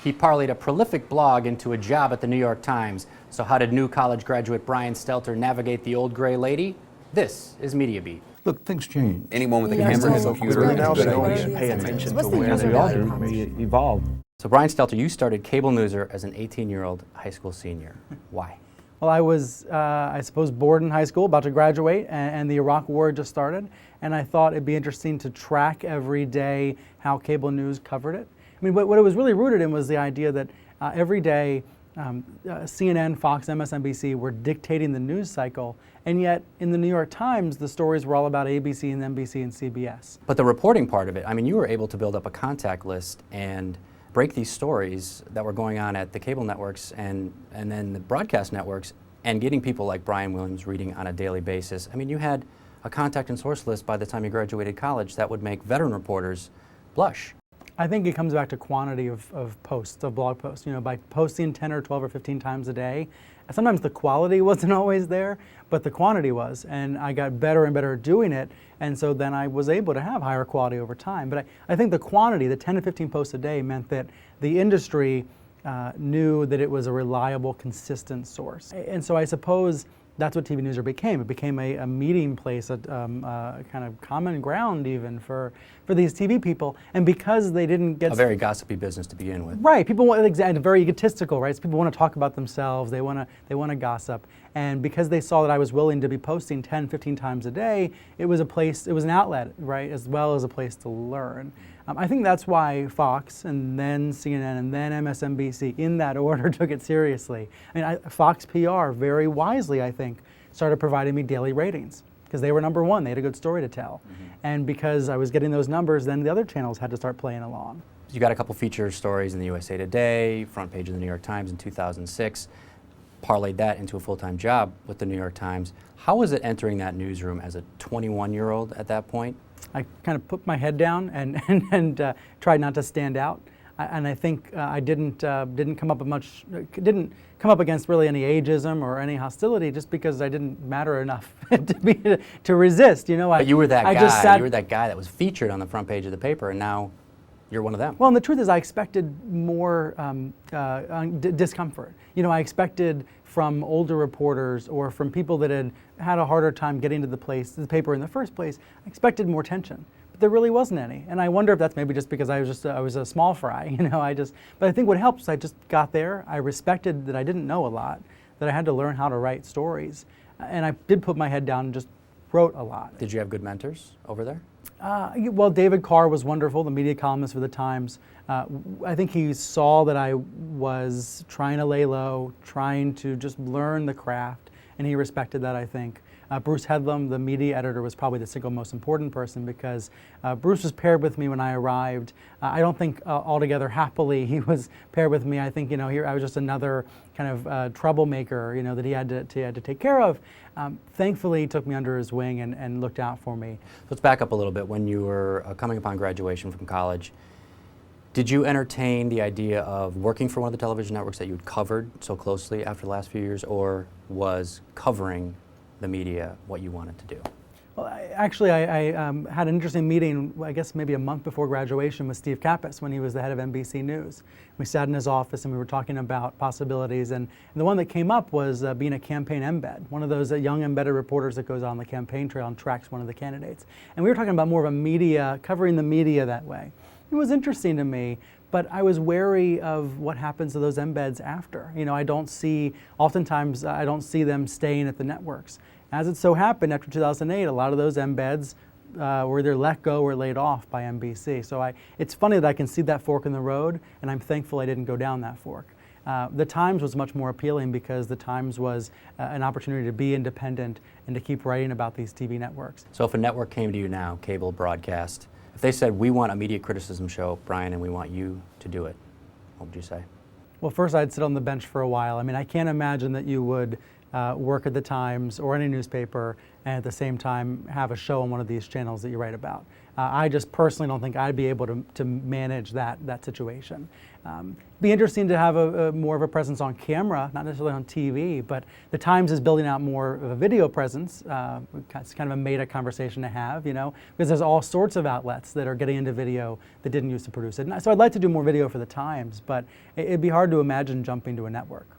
He parlayed a prolific blog into a job at the New York Times. So how did new college graduate Brian Stelter navigate the old gray lady? This is Mediabeat. Look, things change. Anyone with a camera and a computer Now is they a good always idea. pay attention to What's the where user they value are. proposition? We evolve. So Brian Stelter, you started TVNewser as an 18-year-old high school senior. Why? Well, I was, I suppose, bored in high school, about to graduate, and the Iraq War had just started, and I thought it'd be interesting to track every day how cable news covered it. I mean, what it was really rooted in was the idea that every day CNN, Fox, MSNBC were dictating the news cycle, and yet in the New York Times, the stories were all about ABC and NBC and CBS. But the reporting part of it, I mean, you were able to build up a contact list and break these stories that were going on at the cable networks and then the broadcast networks, and getting people like Brian Williams reading on a daily basis. I mean, you had a contact and source list by the time you graduated college that would make veteran reporters blush. I think it comes back to quantity of posts, of blog posts. You know, by posting 10 or 12 or 15 times a day, sometimes the quality wasn't always there, but the quantity was, and I got better and better at doing it, and so then I was able to have higher quality over time. But I think the quantity, the 10 to 15 posts a day, meant that the industry knew that it was a reliable, consistent source. And so I suppose that's what TVNewser became. It became a meeting place, a kind of common ground even for these TV people. And because they didn't get... A very gossipy business to begin with. Right, people want, very egotistical, right? So people want to talk about themselves, they want to gossip. And because they saw that I was willing to be posting 10, 15 times a day, it was a place, it was an outlet, right? As well as a place to learn. I think that's why Fox and then CNN and then MSNBC, in that order, took it seriously. I mean, Fox PR, very wisely, I think, started providing me daily ratings because they were number one. They had a good story to tell. Mm-hmm. And because I was getting those numbers, then the other channels had to start playing along. You got a couple feature stories in the USA Today, front page of the New York Times in 2006, parlayed that into a full-time job with the New York Times. How was it entering that newsroom as a 21-year-old at that point? I kind of put my head down and tried not to stand out. And I think I didn't come up against really any ageism or any hostility, just because I didn't matter enough to resist. You know, but you were that guy. Sat, you were that guy that was featured on the front page of the paper, and now you're one of them. Well, and the truth is, I expected more discomfort. You know, I expected from older reporters or from people that had a harder time getting to the paper in the first place, I expected more tension. But there really wasn't any. And I wonder if that's maybe just because I was a small fry, you know, but I think what helped is I just got there. I respected that I didn't know a lot, that I had to learn how to write stories. And I did put my head down and just wrote a lot. Did you have good mentors over there? Well, David Carr was wonderful, the media columnist for the Times. I think he saw that I was trying to lay low, trying to just learn the craft, and he respected that, I think. Bruce Headlam, the media editor, was probably the single most important person because Bruce was paired with me when I arrived. I don't think altogether happily he was paired with me. I think, you know, here I was just another kind of troublemaker, you know, that he had to take care of. Thankfully, he took me under his wing and looked out for me. Let's back up a little bit. When you were coming upon graduation from college, did you entertain the idea of working for one of the television networks that you'd covered so closely after the last few years, or was covering the media what you wanted to do? Well, I had an interesting meeting, I guess maybe a month before graduation, with Steve Kappas when he was the head of NBC News. We sat in his office and we were talking about possibilities, and the one that came up was being a campaign embed, one of those young embedded reporters that goes on the campaign trail and tracks one of the candidates. And we were talking about more of a media, covering the media that way. It was interesting to me, but I was wary of what happens to those embeds after. You know, oftentimes I don't see them staying at the networks. As it so happened, after 2008, a lot of those embeds were either let go or laid off by NBC. So it's funny that I can see that fork in the road, and I'm thankful I didn't go down that fork. The Times was much more appealing because the Times was an opportunity to be independent and to keep writing about these TV networks. So if a network came to you now, cable broadcast, if they said, we want a media criticism show, Brian, and we want you to do it, what would you say? Well, first I'd sit on the bench for a while. I mean, I can't imagine that you would work at the Times or any newspaper, and at the same time have a show on one of these channels that you write about. I just personally don't think I'd be able to manage that situation. Be interesting to have a more of a presence on camera, not necessarily on TV, but the Times is building out more of a video presence. It's kind of a meta conversation to have, you know, because there's all sorts of outlets that are getting into video that didn't used to produce it. And so I'd like to do more video for the Times, but it'd be hard to imagine jumping to a network.